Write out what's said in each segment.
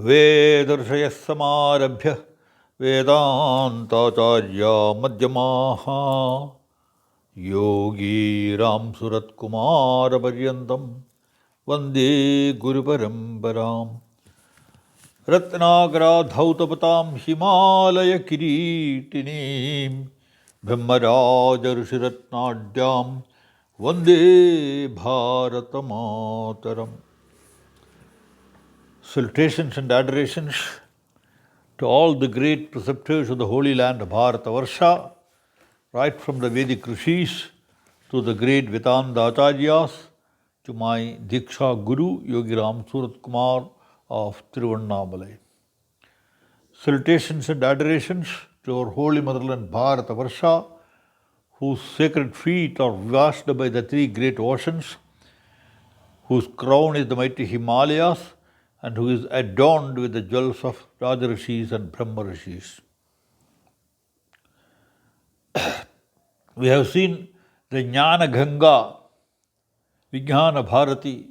वेदर्षयः समारभ्य वेदान्ताचार्या मध्यमाः योगीरां सुरत्कुमारपर्यन्तं वन्दे गुरुपरम्पराम् रत्नाकराधौतपतां हिमालयकिरीटिनीं ब्रह्मराजऋषिरत्नाढ्यां वन्दे भारतमातरम्. Salutations and adorations to all the great preceptors of the holy land of Bharatavarsha, right from the Vedic Rishis to the great Vedanta Acharyas, to my Diksha Guru, Yogiram Surat Kumar of Tiruvannamalai. Salutations and adorations to our holy motherland Bharatavarsha, whose sacred feet are washed by the three great oceans, whose crown is the mighty Himalayas, and who is adorned with the jewels of Rajarishis and Brahmarishis. We have seen the Jnana Ganga, VignanaBharati,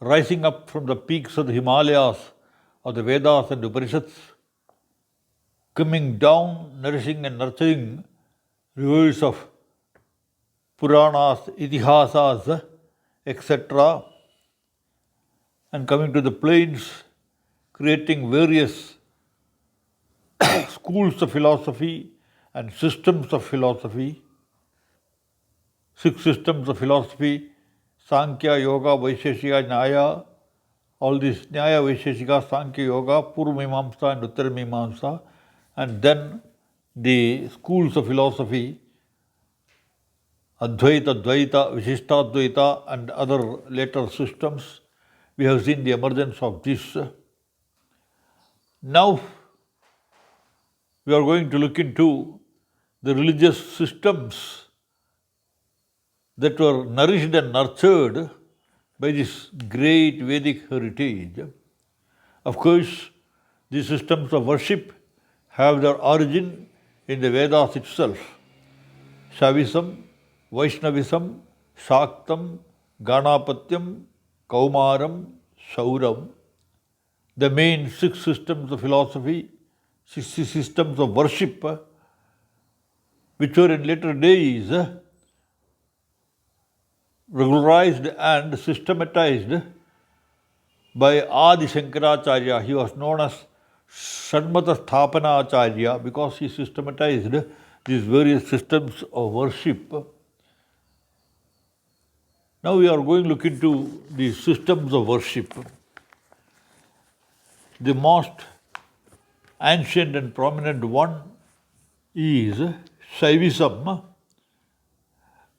rising up from the peaks of the Himalayas of the Vedas and Upanishads, coming down, nourishing and nurturing rivers of Puranas, Itihasas, etc., and coming to the plains, creating various schools of philosophy and systems of philosophy. 6 systems of philosophy: Sankhya, Yoga, Vaisheshika, Nyaya. All these Nyaya, Vaisheshika, Sankhya, Yoga, Purva-mimamsa and Uttara-mimamsa. And then the schools of philosophy, Advaita, Dvaita, Vishishtadvaita, and other later systems. We have seen the emergence of this. Now we are going to look into the religious systems that were nourished and nurtured by this great Vedic heritage. Of course, these systems of worship have their origin in the Vedas itself. Shaivism, Vaishnavism, Shaktam, Ganapatyam, Kaumaram, Shauram, the main 6 systems of philosophy, 6 systems of worship, which were in later days regularized and systematized by Adi Shankaracharya. He was known as Shanmata Sthapana Acharya because he systematized these various systems of worship. Now we are going to look into the systems of worship. The most ancient and prominent one is Shaivism,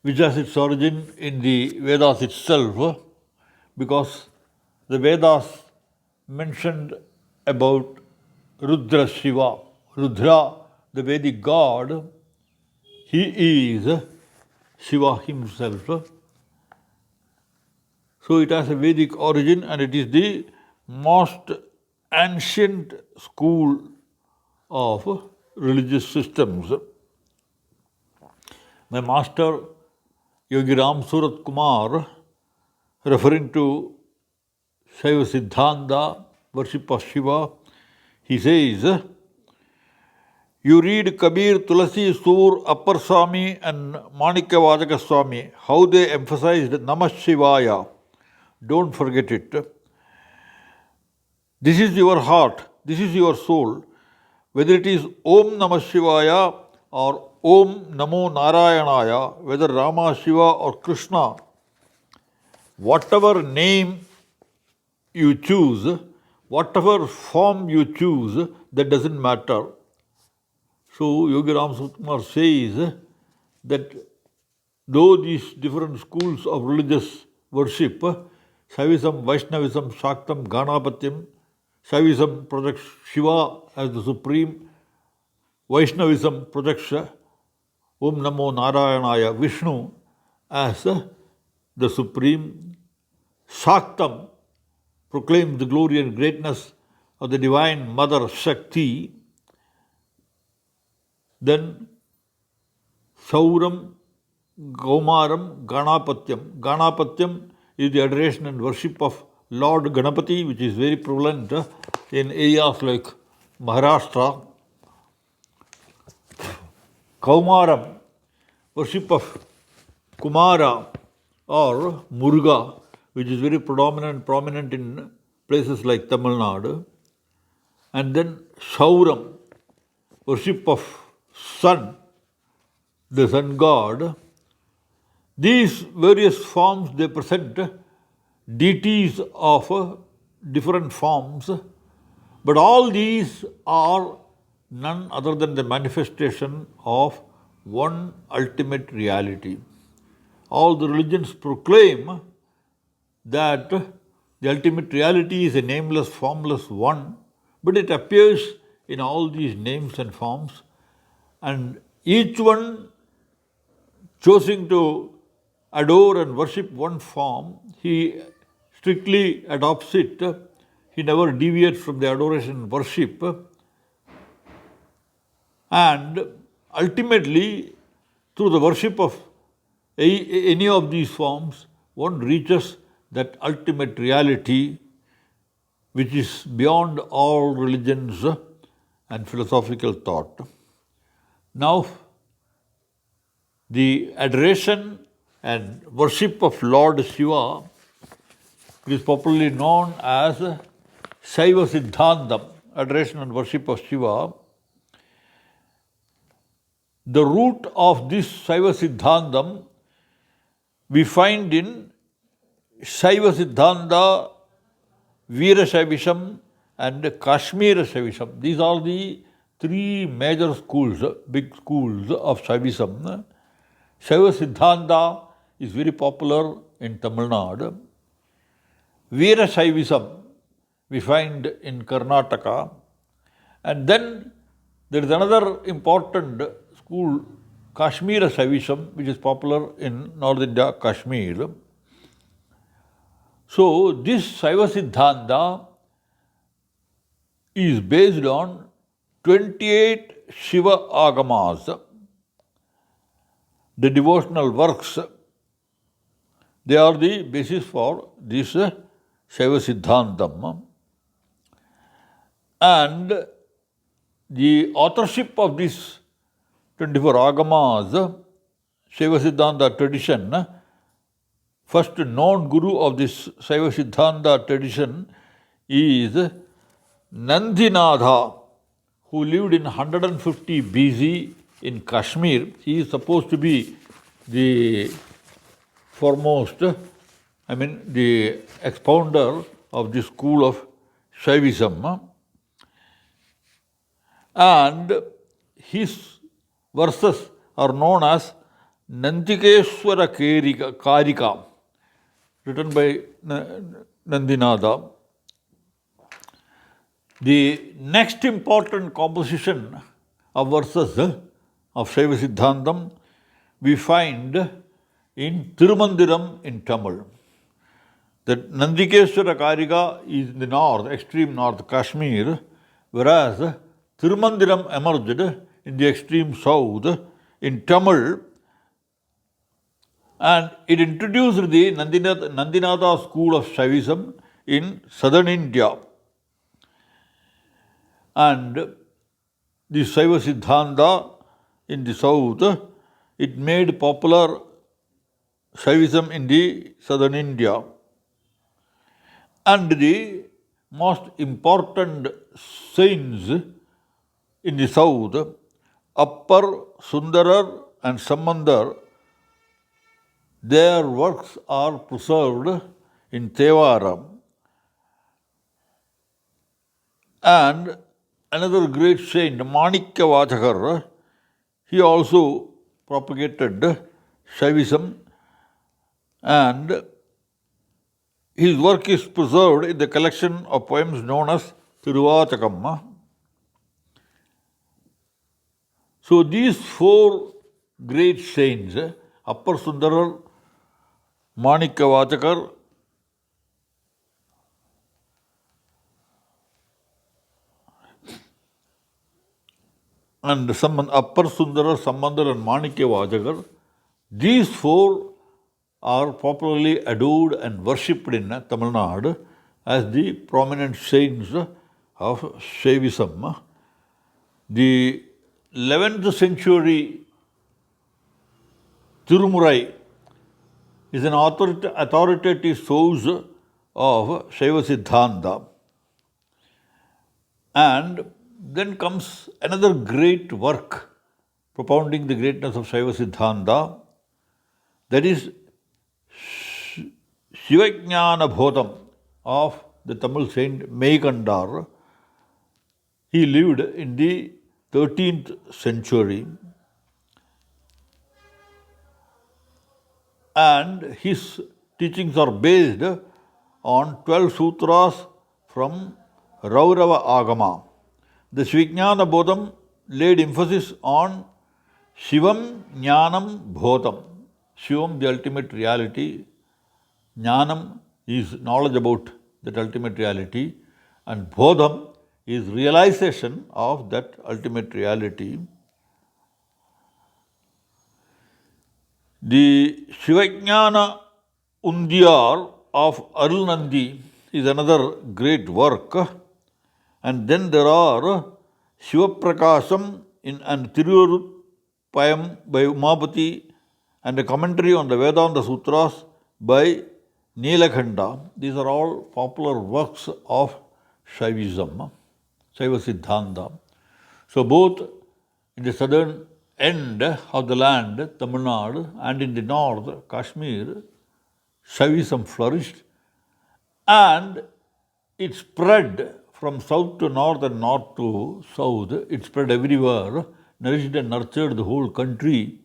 which has its origin in the Vedas itself, because the Vedas mentioned about Rudra Shiva. Rudra, the Vedic god, he is Shiva himself. So it has a Vedic origin and it is the most ancient school of religious systems. My master Yogiram Surat Kumar, referring to Shaiva Siddhanta, worship of Shiva, he says, you read Kabir, Tulasi, Sur, Appar Swami and Manikya Vajaka Swami, how they emphasized Namah Shivaya. Don't forget it. This is your heart, this is your soul. Whether it is Om Namah Shivaya or Om Namo Narayanaya, whether Rama, Shiva or Krishna, whatever name you choose, whatever form you choose, that doesn't matter. So Yogi Ram Sutkumar says that though these different schools of religious worship, Shaivism, Vaishnavism, Shaktam, Ganapatyam, Shaivism projects Shiva as the supreme, Vaishnavism projects Om Namo Narayanaya, Vishnu as the supreme, Shaktam proclaims the glory and greatness of the divine mother Shakti. Then Sauram, Gaumaram, Ganapatyam. Ganapatyam is the adoration and worship of Lord Ganapati, which is very prevalent in areas like Maharashtra. Kaumaram, worship of Kumara or Muruga, which is very prominent in places like Tamil Nadu. And then Shauram, worship of sun, the sun god. These various forms, they present deities of different forms, but all these are none other than the manifestation of one ultimate reality. All the religions proclaim that the ultimate reality is a nameless, formless one, but it appears in all these names and forms, and each one choosing to adore and worship one form, he strictly adopts it. He never deviates from the adoration and worship. And ultimately, through the worship of any of these forms, one reaches that ultimate reality which is beyond all religions and philosophical thought. Now, the adoration and worship of Lord Shiva is popularly known as Shaivism, adoration and worship of Shiva. The root of this Shaivism we find in Shaivism, Veera Shaivism and Kashmir Shaivism. These are the three major schools, big schools of Shaivism. Shaivism is very popular in Tamil Nadu. Veera Shaivism we find in Karnataka. And then there is another important school, Kashmir Shaivism, which is popular in North India, Kashmir. So this Shaiva Siddhanta is based on 28 Shiva Agamas, the devotional works. They are the basis for this Shaiva Siddhantam. And the authorship of this 24 Agamas, Shaiva Siddhanta tradition, first known guru of this Shaiva Siddhanta tradition is Nandinatha, who lived in 150 BC in Kashmir. He is supposed to be the foremost, the expounder of the school of Shaivism. And his verses are known as Nantikeshwara Karika, written by Nandinatha. The next important composition of verses of Shaiva Siddhantam we find in Tirumandiram in Tamil. The Nandikeshwara Karika is in the north, extreme north, Kashmir, whereas Tirumandiram emerged in the extreme south in Tamil, and it introduced the Nandinatha school of Shaivism in southern India. And the Shaiva Siddhanta in the south, it made popular Shaivism in the southern India. And the most important saints in the south, Appar, Sundarar and Sambandar, their works are preserved in Thevaram. And another great saint, Manikya Vachakar, he also propagated Shaivism, and his work is preserved in the collection of poems known as Tiruvachakam. So these four great saints, Appar Sundarar, Manikya Vachakar, and Appar Sundarar, Sambandar and Manikya Vachakar, these four are popularly adored and worshipped in Tamil Nadu as the prominent saints of Shaivism. The 11th century Tirumurai is an authoritative source of Shaiva Siddhanta. And then comes another great work propounding the greatness of Shaiva Siddhanta, that is VignanaBharati of the Tamil saint Meykandar. He lived in the 13th century, and his teachings are based on 12 sutras from Raurava Agama. The VignanaBharati laid emphasis on Shivam Jnanam Bhotam. Shivam, the ultimate reality. Jnanam is knowledge about that ultimate reality, and Bodham is realization of that ultimate reality. The Shivajnana Undiyar of Arulnandi is another great work. And then there are Shivaprakasham and Tirurupayam by Umapati, and a commentary on the Vedanta Sutras by Neelakhanda. These are all popular works of Shaivism, Shaiva Siddhanta. So both in the southern end of the land, Tamil Nadu, and in the north, Kashmir, Shaivism flourished, and it spread from south to north and north to south. It spread everywhere, nourished and nurtured the whole country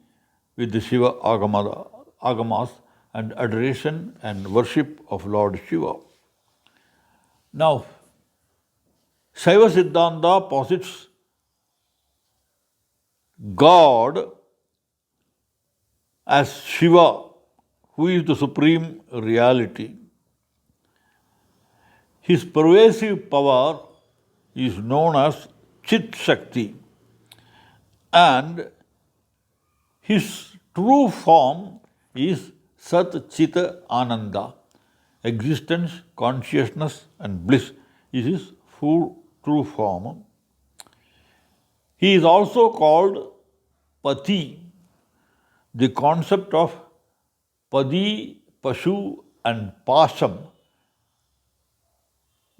with the Shiva Agamas and adoration and worship of Lord Shiva. Now, Shaiva Siddhanta posits God as Shiva, who is the supreme reality. His pervasive power is known as Chit Shakti, and his true form is Sat Chita Ananda. Existence, consciousness, and bliss is his full true form. He is also called Pati. The concept of Padi, Pashu, and Pasham.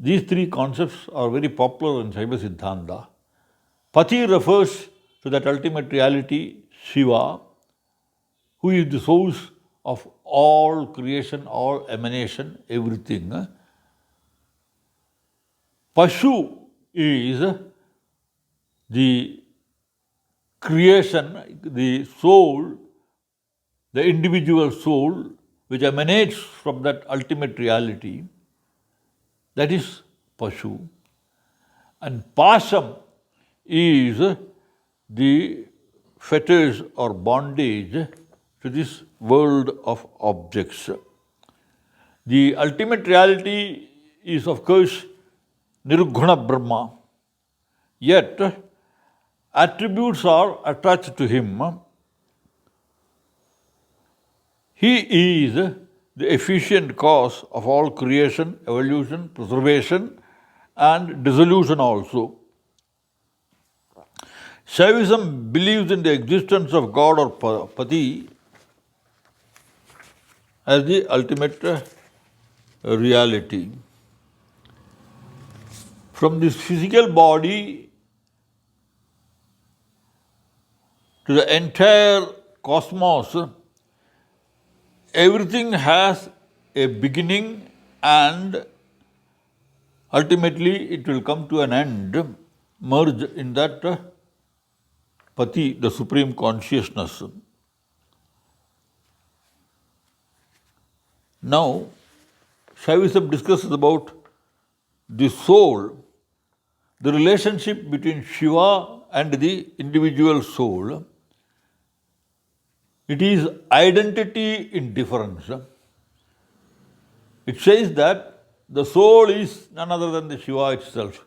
These three concepts are very popular in Shaiva Siddhanta. Pati refers to that ultimate reality, Shiva, who is the source of all creation, all emanation, everything. Pashu is the creation, the soul, the individual soul, which emanates from that ultimate reality. That is Pashu. And Pasham is the fetters or bondage to this world of objects. The ultimate reality is, of course, Nirguna Brahma. Yet, attributes are attached to him. He is the efficient cause of all creation, evolution, preservation, and dissolution also. Shaivism believes in the existence of God or Pati as the ultimate reality. From this physical body to the entire cosmos, everything has a beginning and ultimately it will come to an end, merge in that Pati, the Supreme Consciousness. Now, Shaivism discusses about the soul, the relationship between Shiva and the individual soul. It is identity in difference. It says that the soul is none other than the Shiva itself.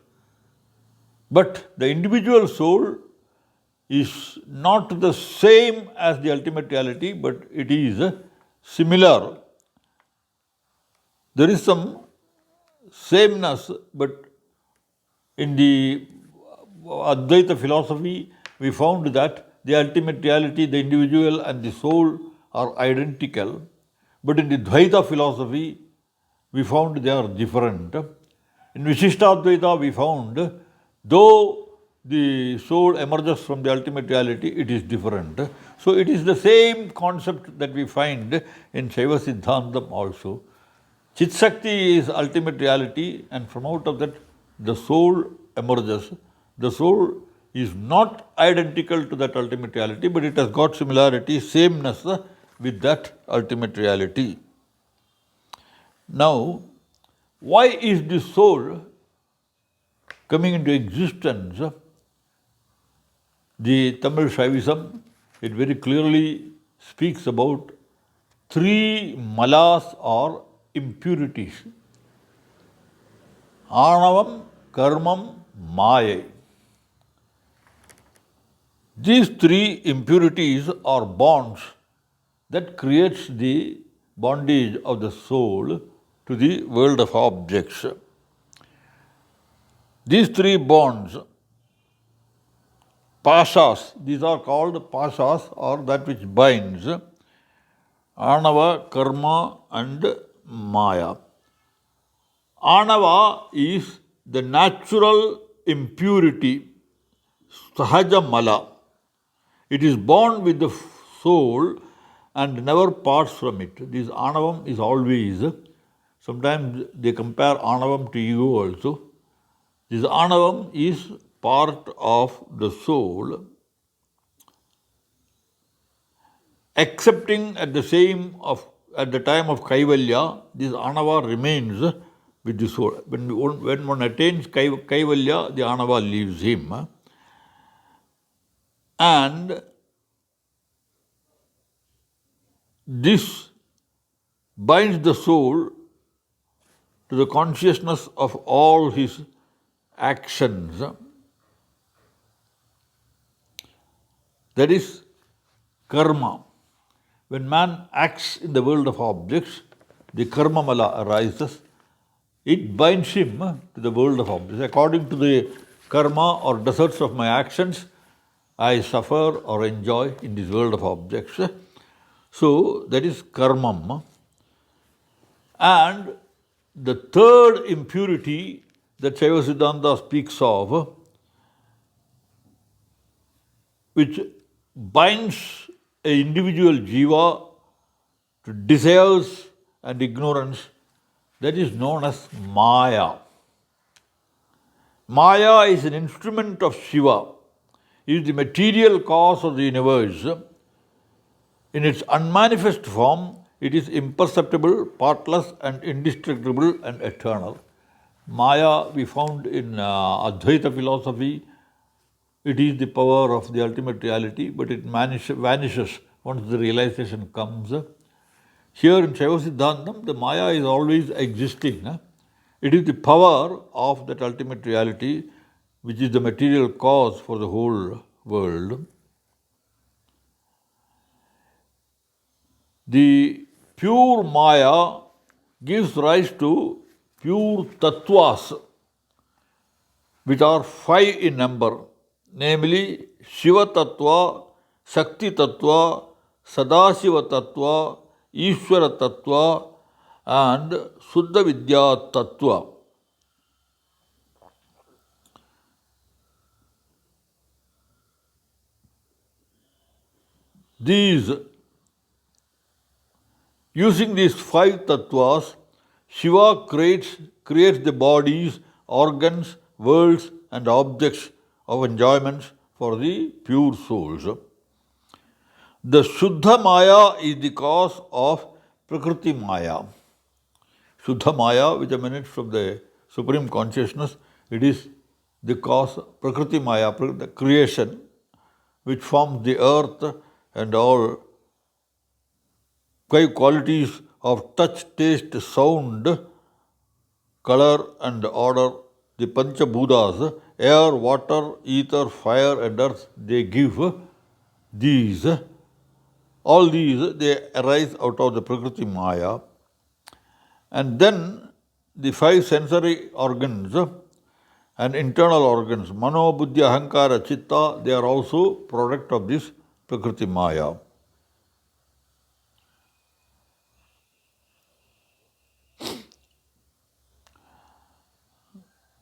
But the individual soul is not the same as the ultimate reality, but it is similar. There is some sameness, but in the Advaita philosophy, we found that the ultimate reality, the individual and the soul are identical. But in the Dvaita philosophy, we found they are different. In Vishishtadvaita, we found though the soul emerges from the ultimate reality, it is different. So it is the same concept that we find in Shaiva Siddhantam also. Chitsakti is ultimate reality, and from out of that the soul emerges. The soul is not identical to that ultimate reality, but it has got similarity, sameness with that ultimate reality. Now, why is the soul coming into existence? The Tamil Shaivism, it very clearly speaks about three malas or impurities. Anavam, Karmam, Maya. These three impurities are bonds that creates the bondage of the soul to the world of objects. These three bonds, pashas, these are called pashas or that which binds, Anava, Karma and Maya. Anava is the natural impurity, sahaja mala. It is born with the soul and never parts from it. This anavam is always, sometimes they compare anavam to ego also. This anavam is part of the soul, accepting at the time of kaivalya, this anava remains with the soul. When one attains kaivalya, the anava leaves him. And this binds the soul to the consciousness of all his actions. That is karma. When man acts in the world of objects, the karma mala arises. It binds him to the world of objects. According to the karma or deserts of my actions, I suffer or enjoy in this world of objects. So that is karmam. And the third impurity that Shaiva Siddhanta speaks of, which binds an individual jiva to desires and ignorance, that is known as Maya. Maya is an instrument of Shiva. It is the material cause of the universe. In its unmanifest form, it is imperceptible, partless and indestructible and eternal. Maya we found in Advaita philosophy. It is the power of the ultimate reality, but it vanishes once the realization comes. Here in Shaiva Siddhantam, the Maya is always existing. It is the power of that ultimate reality which is the material cause for the whole world. The pure Maya gives rise to pure tattvas, which are 5 in number, namely Shiva Tattva, Shakti Tattva, Sadashiva Tattva, Ishvara Tattva and Suddha Vidya Tattva. Using these 5 tattvas, Shiva creates the bodies, organs, worlds and objects of enjoyments for the pure souls. The Shuddha Maya is the cause of Prakriti Maya. Shuddha Maya, which emanates from the Supreme Consciousness, it is the cause, Prakriti Maya, the creation, which forms the earth and all 5 qualities of touch, taste, sound, color and order, the Panchabhutas, air, water, ether, fire and earth, they give these. All these, they arise out of the Prakriti Maya. And then the five sensory organs and internal organs, Mano, Buddhi, Ahankara, Chitta, they are also product of this Prakriti Maya.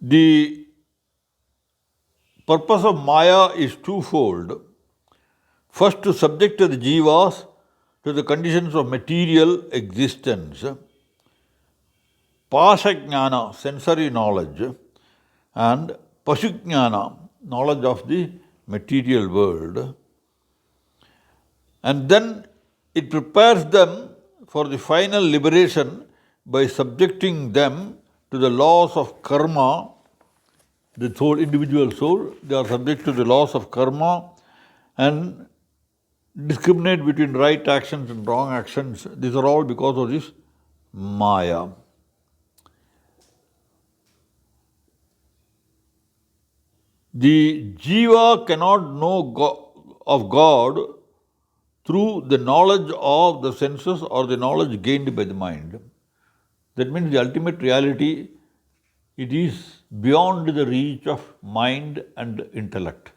The purpose of Maya is twofold. First, to subject the jivas to the conditions of material existence, Pasajnana, sensory knowledge, and Pasujnana, knowledge of the material world. And then it prepares them for the final liberation by subjecting them to the laws of karma. The soul, individual soul, they are subject to the laws of karma and discriminate between right actions and wrong actions. These are all because of this Maya. The jiva cannot know of God through the knowledge of the senses or the knowledge gained by the mind. That means the ultimate reality, it is beyond the reach of mind and intellect.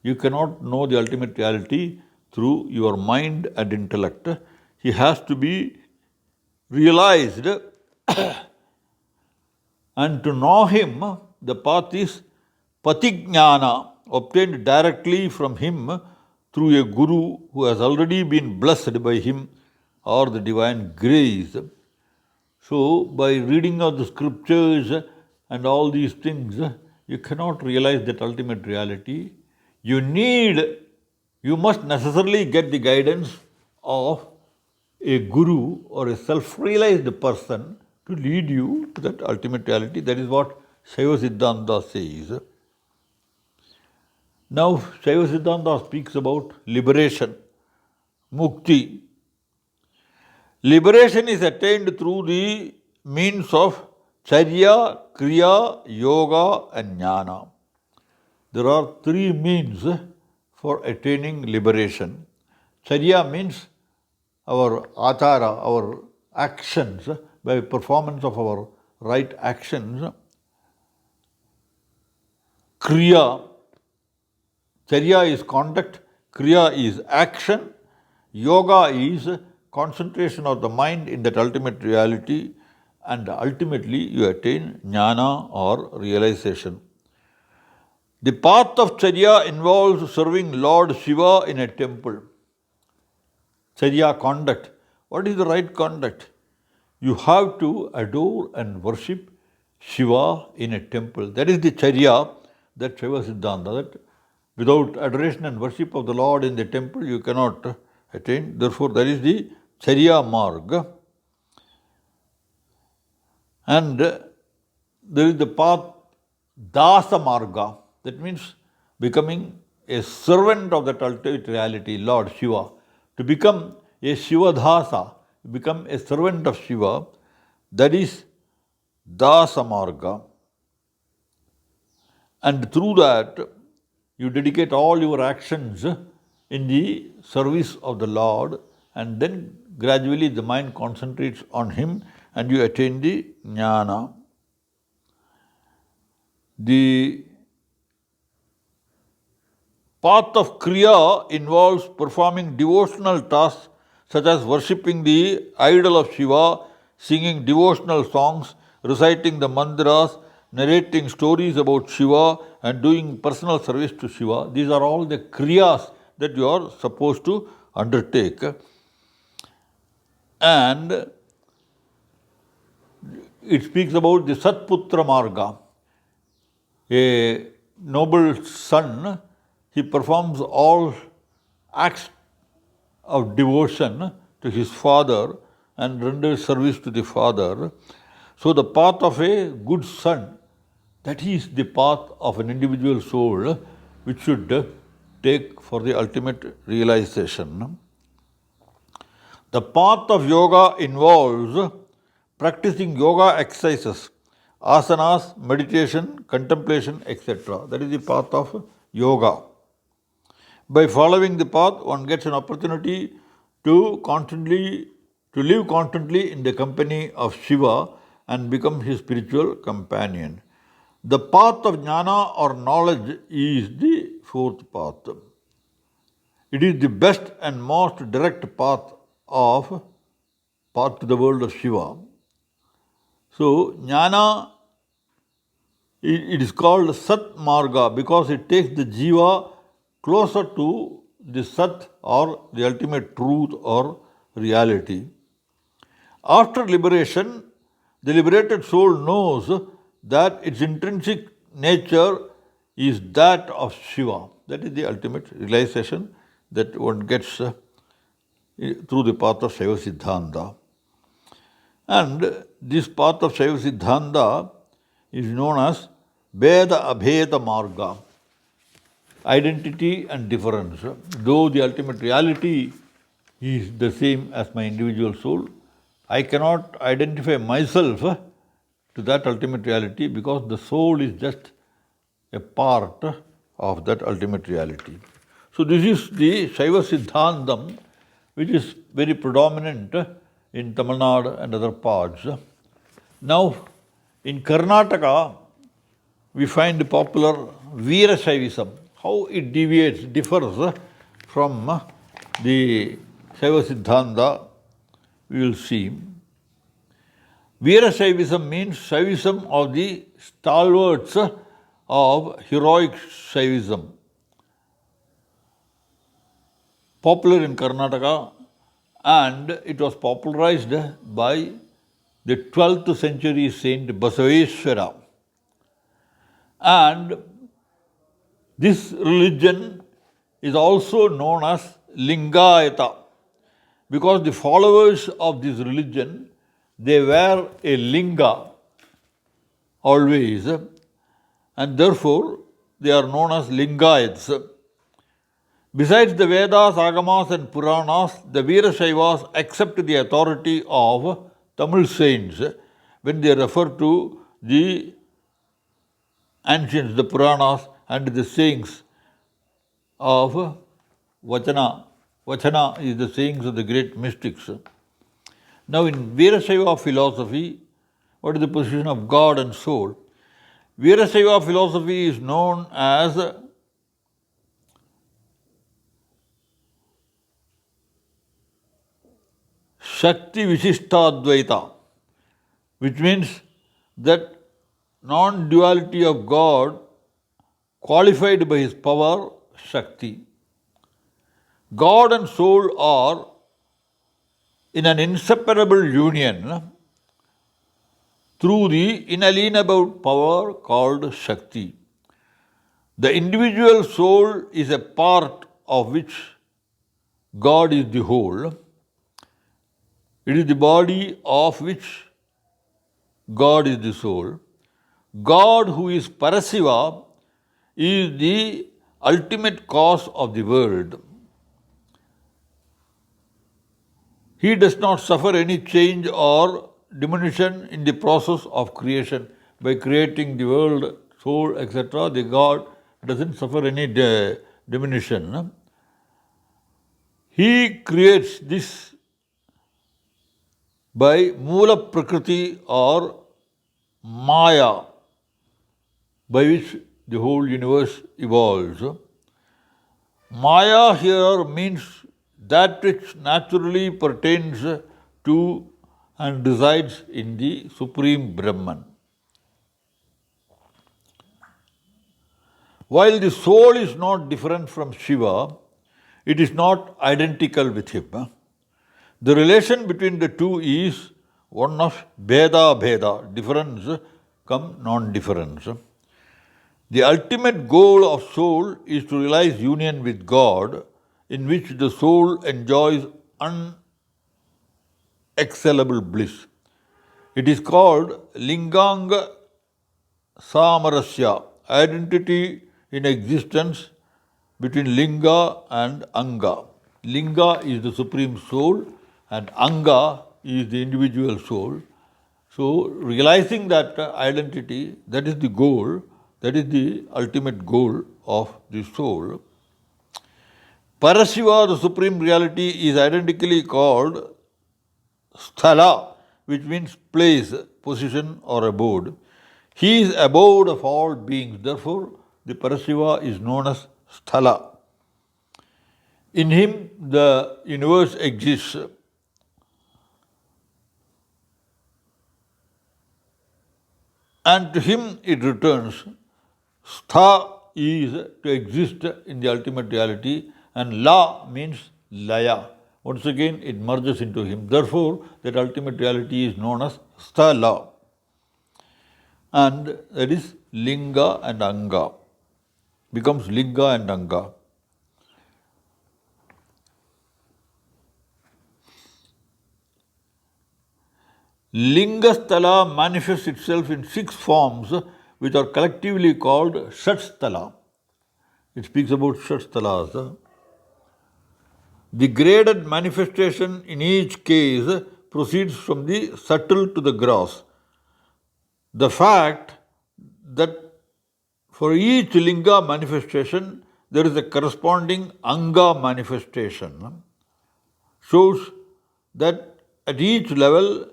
You cannot know the ultimate reality through your mind and intellect. He has to be realized, and to know him, the path is Patignyana, obtained directly from him through a guru who has already been blessed by him or the divine grace. So, by reading of the scriptures and all these things, you cannot realize that ultimate reality. You must necessarily get the guidance of a guru or a self-realized person to lead you to that ultimate reality. That is what Shaivism says. Now, Shaivism speaks about liberation, mukti. Liberation is attained through the means of charya, kriya, yoga and jnana. There are three means for attaining liberation. Charya means our achara, our actions, by performance of our right actions. Kriya, charya is conduct, kriya is action, yoga is concentration of the mind in that ultimate reality, and ultimately you attain jnana or realization. The path of charya involves serving Lord Shiva in a temple. Charya, conduct. What is the right conduct? You have to adore and worship Shiva in a temple. That is the charya that Shaiva Siddhanta. That without adoration and worship of the Lord in the temple, you cannot attain. Therefore, that is the charya marg. And there is the path dasa marga. That means becoming a servant of that ultimate reality, Lord Shiva. To become a Shiva dhasa, become a servant of Shiva, that is dasa marga. And through that, you dedicate all your actions in the service of the Lord, and then gradually the mind concentrates on Him and you attain the jnana. The path of kriya involves performing devotional tasks such as worshipping the idol of Shiva, singing devotional songs, reciting the mantras, narrating stories about Shiva, and doing personal service to Shiva. These are all the kriyas that you are supposed to undertake. And it speaks about the Satputra Marga. A noble son, he performs all acts of devotion to his father and renders service to the father. So the path of a good son, that is the path of an individual soul which should take for the ultimate realization. The path of yoga involves practicing yoga exercises, asanas, meditation, contemplation, etc. That is the path of yoga. By following the path, one gets an opportunity to live constantly in the company of Shiva and become his spiritual companion. The path of jnana or knowledge is the fourth path. It is the best and most direct path to the world of Shiva. So jnana, it is called Sat Marga because it takes the jiva closer to the Sat or the ultimate truth or reality. After liberation, the liberated soul knows that its intrinsic nature is that of Shiva. That is the ultimate realization that one gets through the path of Shaiva Siddhanta. And this path of Shaiva Siddhanta is known as Veda Abheda Marga, identity and difference. Though the ultimate reality is the same as my individual soul, I cannot identify myself to that ultimate reality because the soul is just a part of that ultimate reality. So this is the Shaiva Siddhantam, which is very predominant in Tamil Nadu and other parts. Now, in Karnataka, we find popular Veera Shaivism. How it differs from the Shaiva Siddhanta, we will see. Veera Shaivism means Shaivism of the stalwarts of heroic Shaivism. Popular in Karnataka, and it was popularized by the 12th century saint Basaveshwara. And this religion is also known as Lingayata because the followers of this religion, they wear a linga always, and therefore they are known as Lingayats. Besides the Vedas, Agamas and Puranas, the Veerashaivas accept the authority of Tamil saints when they refer to the ancients, the Puranas and the sayings of Vachana. Vachana is the sayings of the great mystics. Now in Veerashaiva philosophy, what is the position of God and soul? Veerashaiva philosophy is known as Shakti Vishishtadvaita, which means that non-duality of God qualified by his power, Shakti. God and soul are in an inseparable union through the inalienable power called Shakti. The individual soul is a part of which God is the whole. It is the body of which God is the soul. God, who is Parasiva, is the ultimate cause of the world. He does not suffer any change or diminution in the process of creation. By creating the world, soul, etc., the God doesn't suffer any diminution. He creates this by Mula Prakriti or Maya, by which the whole universe evolves. Maya here means that which naturally pertains to and resides in the Supreme Brahman. While the soul is not different from Shiva, it is not identical with him. The relation between the two is one of Bheda, difference come non-difference. The ultimate goal of soul is to realize union with God, in which the soul enjoys unexcellable bliss. It is called Linganga Samarasya, identity in existence between Linga and Anga. Linga is the supreme soul and Anga is the individual soul. So realizing that identity, that is the goal, that is the ultimate goal of the soul. Parasiva, the supreme reality, is identically called Sthala, which means place, position or abode. He is abode of all beings. Therefore, the Parashiva is known as Sthala. In him, the universe exists. And to him it returns. Stha is to exist in the ultimate reality, and La means Laya. Once again, it merges into him. Therefore, that ultimate reality is known as Sthala. And that is Linga and Anga. Becomes Linga and Anga. Lingasthala manifests itself in 6 forms which are collectively called Shatsthala. It speaks about Shatsthalas. The graded manifestation in each case proceeds from the subtle to the gross. The fact that for each Linga manifestation there is a corresponding Anga manifestation shows that at each level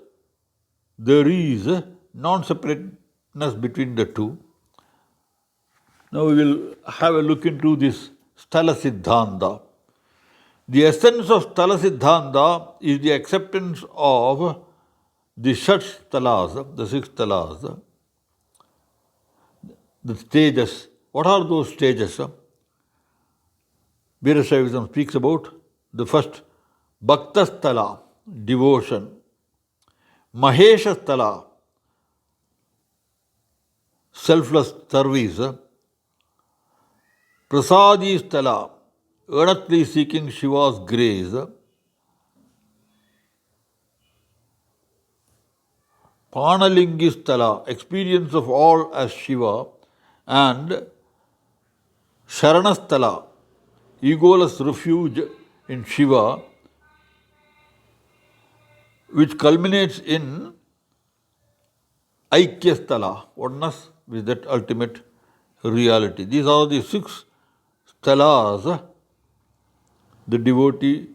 there is non-separateness between the two. Now we will have a look into this Sthala Siddhanta. The essence of Sthala Siddhanta is the acceptance of the Shat Sthalas, the 6 Sthalas, the stages. What are those stages? Shaivism speaks about the first Bhakta Sthala, devotion. Mahesha Sthala, selfless service. Prasadi Sthala, earnestly seeking Shiva's grace. Panalingi Sthala, experience of all as Shiva. And Sharanasthala, egoless refuge in Shiva, which culminates in Aikyasthala, oneness with that ultimate reality. These are the 6 sthalas the devotee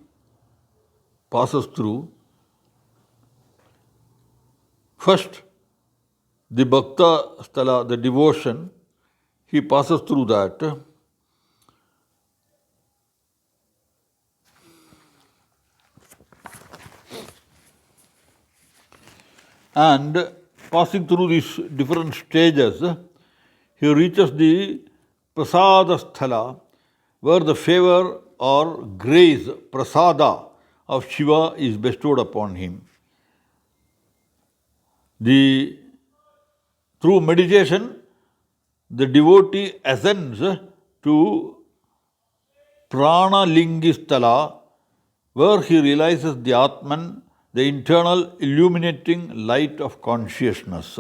passes through. First, the Bhakta sthala, the devotion, he passes through that. And passing through these different stages, he reaches the Prasada Sthala, where the favor or grace, Prasada, of Shiva is bestowed upon him. Through meditation, the devotee ascends to Pranalingi Sthala, where he realizes the Atman, the internal illuminating light of consciousness.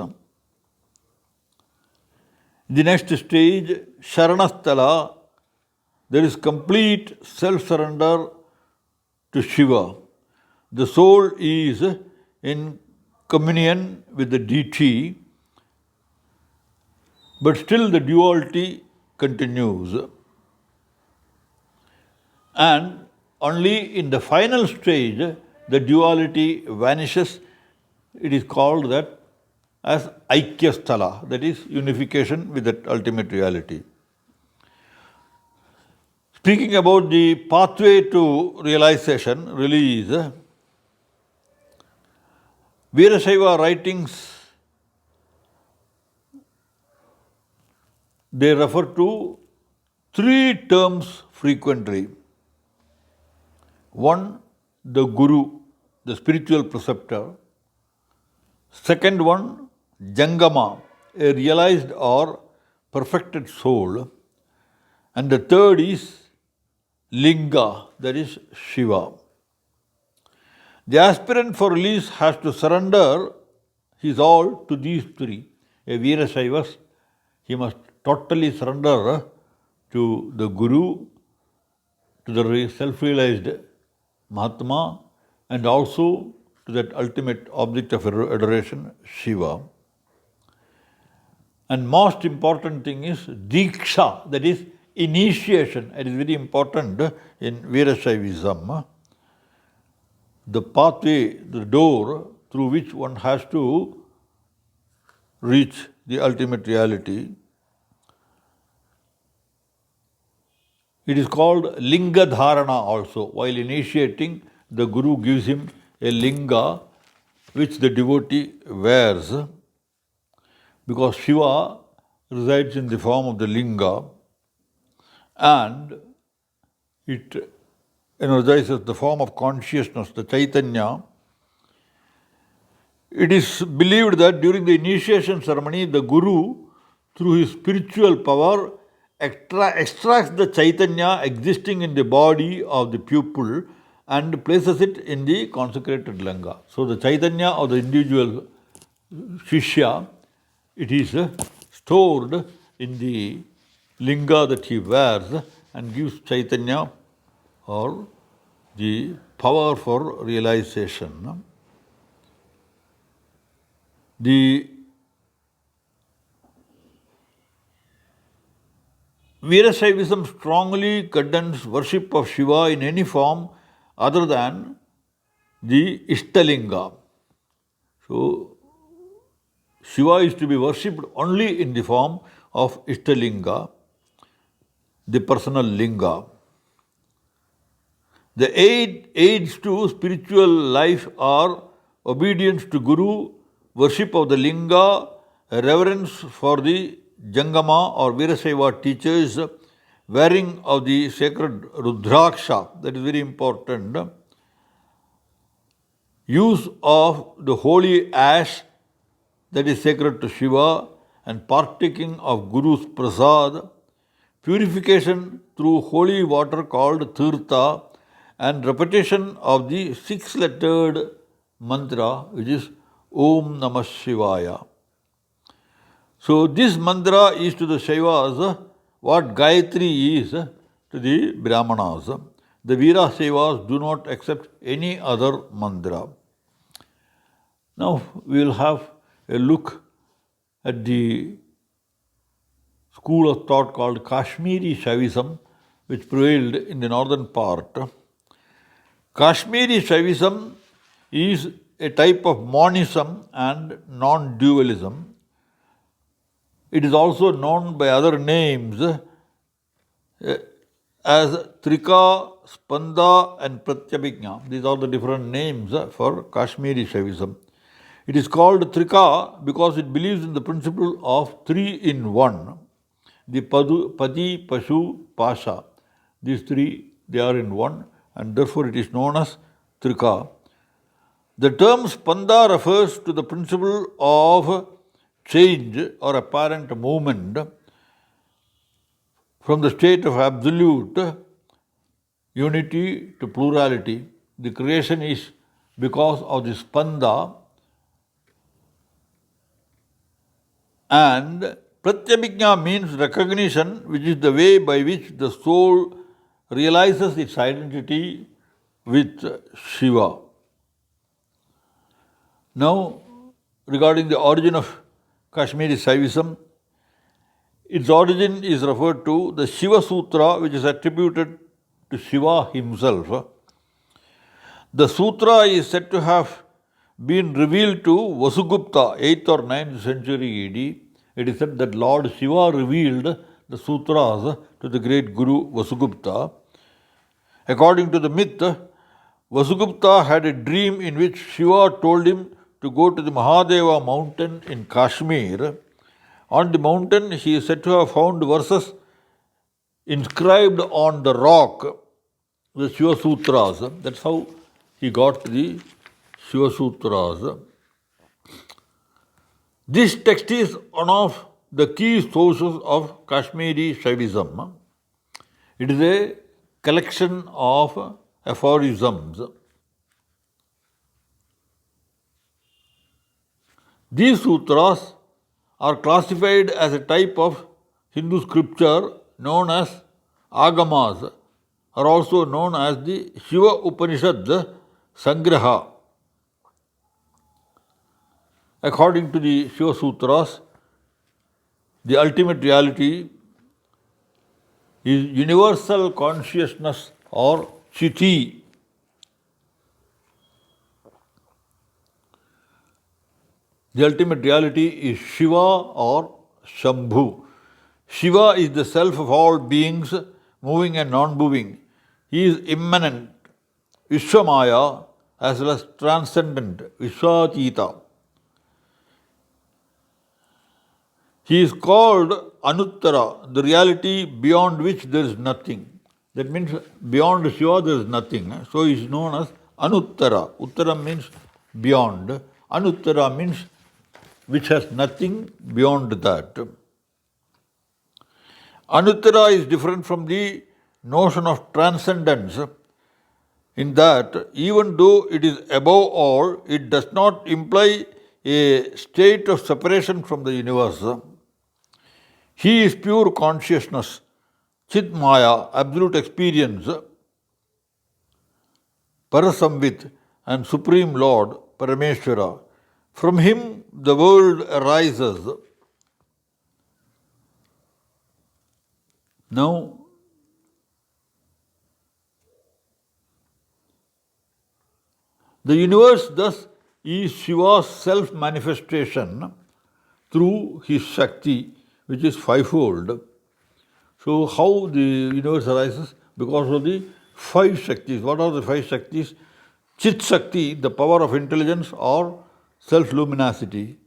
The next stage, Sharanasthala, there is complete self-surrender to Shiva. The soul is in communion with the deity, but still the duality continues. And only in the final stage, the duality vanishes. It is called that as Aikyasthala, that is unification with that ultimate reality. Speaking about the pathway to realization, release, Veerashaiva writings, they refer to 3 terms frequently. One, the Guru, the spiritual preceptor. Second one, Jangama, a realized or perfected soul. And the third is Linga, that is Shiva. The aspirant for release has to surrender his all to these 3. A Veerashaivas, he must totally surrender to the Guru, to the self-realized Mahatma, and also to that ultimate object of adoration, Shiva. And most important thing is Diksha, that is initiation. It is very important in Veerashaivism. The pathway, the door through which one has to reach the ultimate reality. It is called Linga Dharana also. While initiating, the Guru gives him a linga which the devotee wears, because Shiva resides in the form of the linga and it energizes the form of consciousness, the Chaitanya. It is believed that during the initiation ceremony, the Guru, through his spiritual power, extracts the Chaitanya existing in the body of the pupil and places it in the consecrated linga. So the Chaitanya of the individual Shishya, it is stored in the linga that he wears and gives Chaitanya or the power for realization. The Shaivism strongly condemns worship of Shiva in any form other than the Ishtalinga. So, Shiva is to be worshipped only in the form of Ishtalinga, the personal linga. The aids to spiritual life are obedience to Guru, worship of the linga, reverence for the Jangama or Virasaiva teachers, wearing of the sacred Rudraksha, that is very important, use of the holy ash that is sacred to Shiva, and partaking of Guru's prasad, purification through holy water called Tirtha, and repetition of the six-lettered mantra, which is Om Namah Shivaya. So this mantra is to the Shaivas what Gayatri is to the Brahmanas. The Veera Shaivas do not accept any other mantra. Now we will have a look at the school of thought called Kashmiri Shaivism, which prevailed in the northern part. Kashmiri Shaivism is a type of monism and non-dualism. It is also known by other names as Trika, Spanda and Pratyabhijna. These are the different names for Kashmiri Shaivism. It is called Trika because it believes in the principle of three in one. The Pati, Pashu, Pasha. These three, they are in one, and therefore it is known as Trika. The term Spanda refers to the principle of change or apparent movement from the state of absolute unity to plurality. The creation is because of the Spanda, and Pratyabhijna means recognition, which is the way by which the soul realizes its identity with Shiva. Now, regarding the origin of Kashmiri Shaivism, its origin is referred to the Shiva Sutra, which is attributed to Shiva himself. The sutra is said to have been revealed to Vasugupta, 8th or 9th century AD. It is said that Lord Shiva revealed the sutras to the great Guru Vasugupta. According to the myth, Vasugupta had a dream in which Shiva told him to go to the Mahadeva mountain in Kashmir. On the mountain, he is said to have found verses inscribed on the rock, the Shiva Sutras. That's how he got the Shiva Sutras. This text is one of the key sources of Kashmiri Shaivism. It is a collection of aphorisms. These sutras are classified as a type of Hindu scripture known as Agamas, are also known as the Shiva Upanishad Sangraha. According to the Shiva Sutras, the ultimate reality is universal consciousness or Chiti. The ultimate reality is Shiva or Shambhu. Shiva is the self of all beings, moving and non-moving. He is immanent, Vishwamaya, as well as transcendent, Vishwatita. He is called Anuttara, the reality beyond which there is nothing. That means beyond Shiva there is nothing. So he is known as Anuttara. Uttara means beyond. Anuttara means which has nothing beyond that. Anuttara is different from the notion of transcendence in that even though it is above all, it does not imply a state of separation from the universe. He is pure consciousness, Chit Maya, absolute experience, Parasamvit, and Supreme Lord, Parameshwara. From him the world arises. Now, the universe thus is Shiva's self-manifestation through his Shakti, which is fivefold. So how the universe arises? Because of the five Shaktis. What are the five Shaktis? Chit Shakti, the power of intelligence or self-luminosity.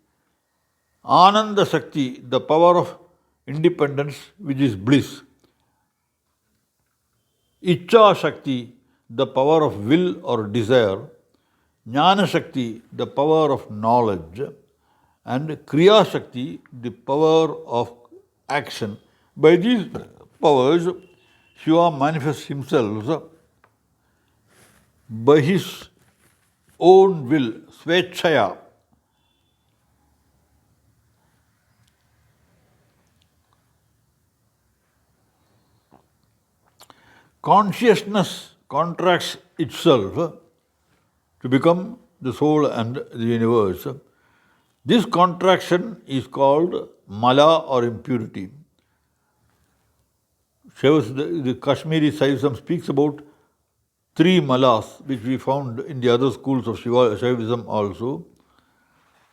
Ananda Shakti, the power of independence, which is bliss. Ichcha Shakti, the power of will or desire. Jnana Shakti, the power of knowledge. And Kriya Shakti, the power of action. By these powers, Shiva manifests himself by his own will, Svechaya. Consciousness contracts itself to become the soul and the universe. This contraction is called mala or impurity. The Kashmiri Shaivism speaks about three malas, which we found in the other schools of Shaivism also.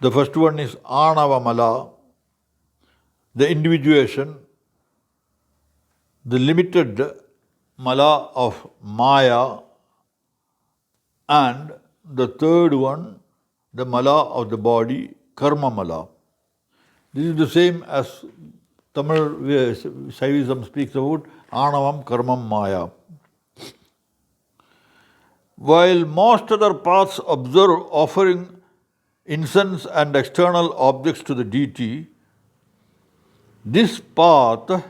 The first one is Anava mala, the individuation, the limited mala of Maya, and the third one, the mala of the body, Karma mala. This is the same as Tamil Shaivism speaks about Anavam Karmam Maya. While most other paths observe offering incense and external objects to the deity, this path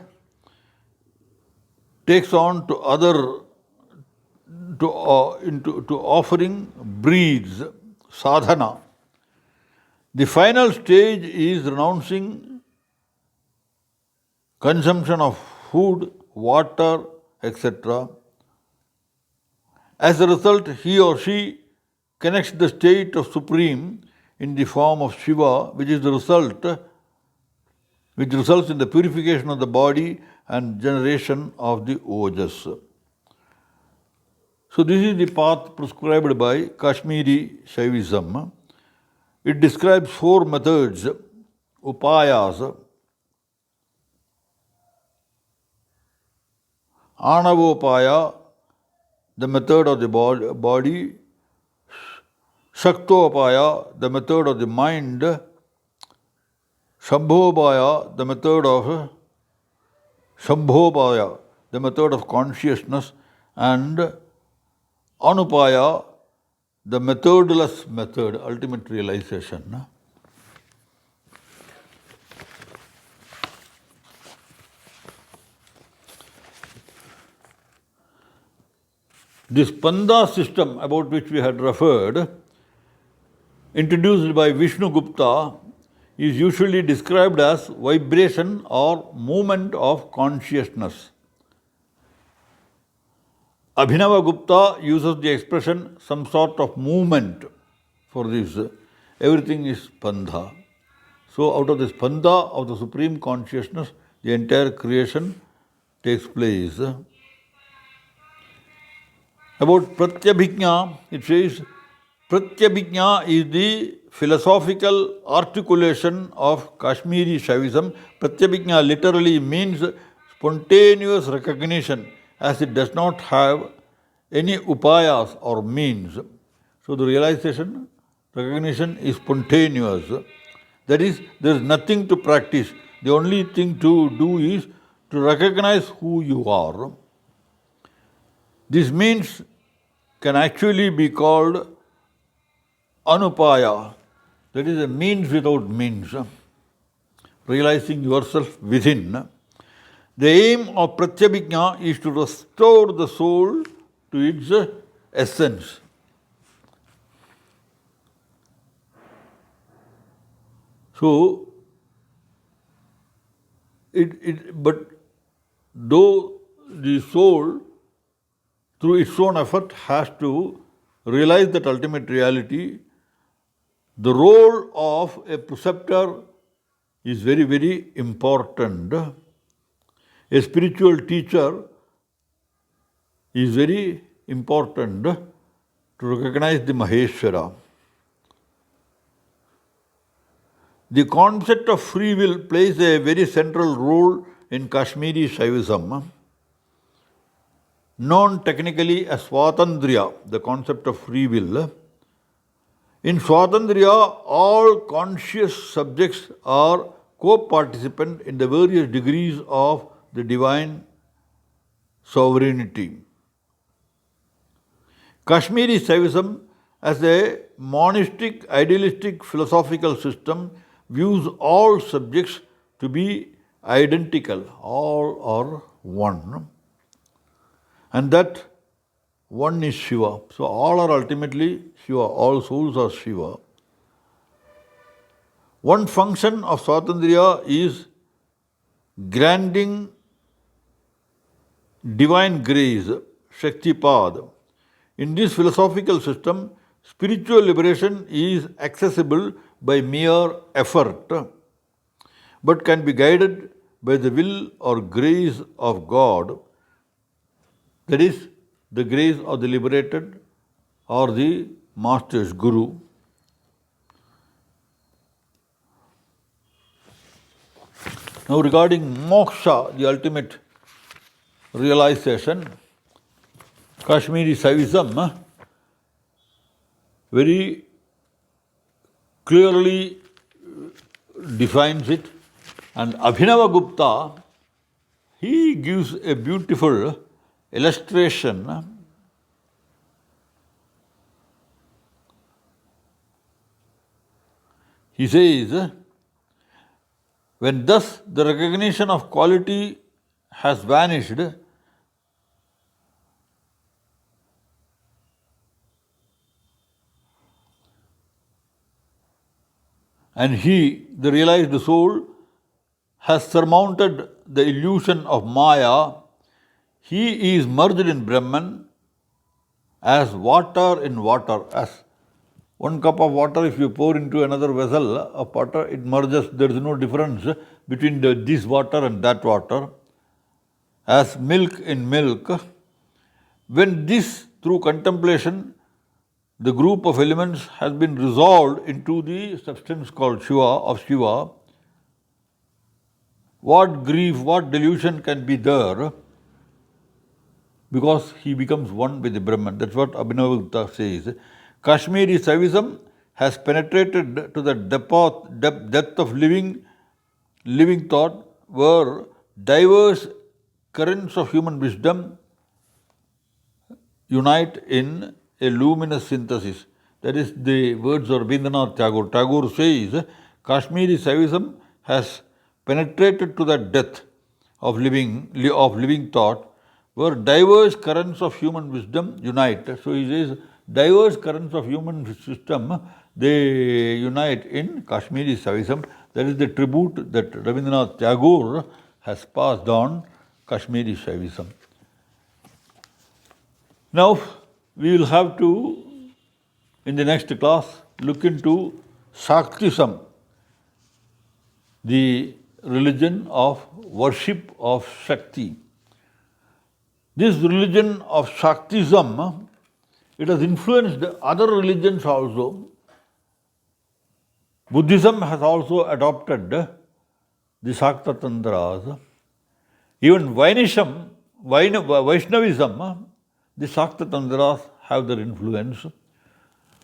takes on to offering breeds, sadhana. The final stage is renouncing consumption of food, water, etc. As a result, he or she connects the state of Supreme in the form of Shiva, which results in the purification of the body and generation of the ojas. So this is the path prescribed by Kashmiri Shaivism. It describes four methods, upayas. Anavopaya, the method of the body. Shaktopaya, the method of the mind. Shambhopaya, the method of consciousness. And Anupaya, the methodless method, ultimate realization. This Panda system about which we had referred, introduced by Vishnu Gupta, is usually described as vibration or movement of consciousness. Abhinava Gupta uses the expression some sort of movement for this. Everything is Panda. So out of this Panda of the Supreme Consciousness, the entire creation takes place. About Pratyabhijna, it says, Pratyabhijna is the philosophical articulation of Kashmiri Shaivism, Pratyabhijna literally means spontaneous recognition, as it does not have any upayas or means. So the realization, recognition is spontaneous. That is, there is nothing to practice. The only thing to do is to recognize who you are. This means can actually be called anupaya, that is a means without means, realizing yourself within. The aim of Pratyabhijna is to restore the soul to its essence. So, but though the soul, through its own effort, has to realize that ultimate reality, the role of a preceptor is very, very important. A spiritual teacher is very important to recognize the Maheshwara. The concept of free will plays a very central role in Kashmiri Shaivism, known technically as Swatandriya, the concept of free will. In Swatandriya, all conscious subjects are co-participant in the various degrees of the divine sovereignty. Kashmiri Shaivism, as a monistic, idealistic philosophical system, views all subjects to be identical, all are one, and that one is Shiva. So all are ultimately Shiva, all souls are Shiva. One function of Swatandriya is granting divine grace, Shaktipad. In this philosophical system, spiritual liberation is accessible by mere effort, but can be guided by the will or grace of God, that is, the grace of the liberated or the master's guru. Now, regarding moksha, the ultimate realization, Kashmiri Shaivism very clearly defines it, and Abhinava Gupta, he gives a beautiful illustration. He says, when thus the recognition of quality has vanished, and he, the realized soul, has surmounted the illusion of Maya, he is merged in Brahman as water in water. As one cup of water, if you pour into another vessel of water, it merges. There is no difference between this water and that water. As milk in milk. When this, through contemplation, the group of elements has been resolved into the substance called Shiva, what grief, what delusion can be there? Because he becomes one with the Brahman. That's what Abhinavagupta says. Kashmiri Shaivism has penetrated to the depth of living thought, where diverse currents of human wisdom unite in a luminous synthesis. That is the words of Rabindranath Tagore. Tagore says, Kashmiri Shaivism has penetrated to the depth of living thought, where diverse currents of human wisdom unite. So he says, diverse currents of human system, they unite in Kashmiri Shaivism. That is the tribute that Rabindranath Tagore has passed on Kashmiri Shaivism. Now, we will have to, in the next class, look into Shaktism, the religion of worship of Shakti. This religion of Shaktism, it has influenced other religions also. Buddhism has also adopted the Shakta Tantras. Even Vaishnavism, the Shakta Tantras have their influence.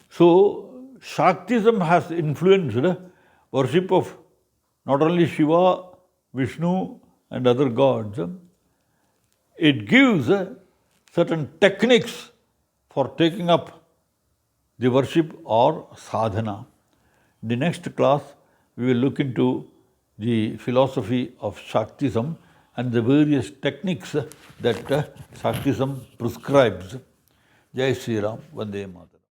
So, Shaktism has influenced worship of not only Shiva, Vishnu, and other gods. It gives certain techniques for taking up the worship or sadhana. In the next class, we will look into the philosophy of Shaktism and the various techniques that Shaktism prescribes. Jai Sri Ram, Vande Mataram.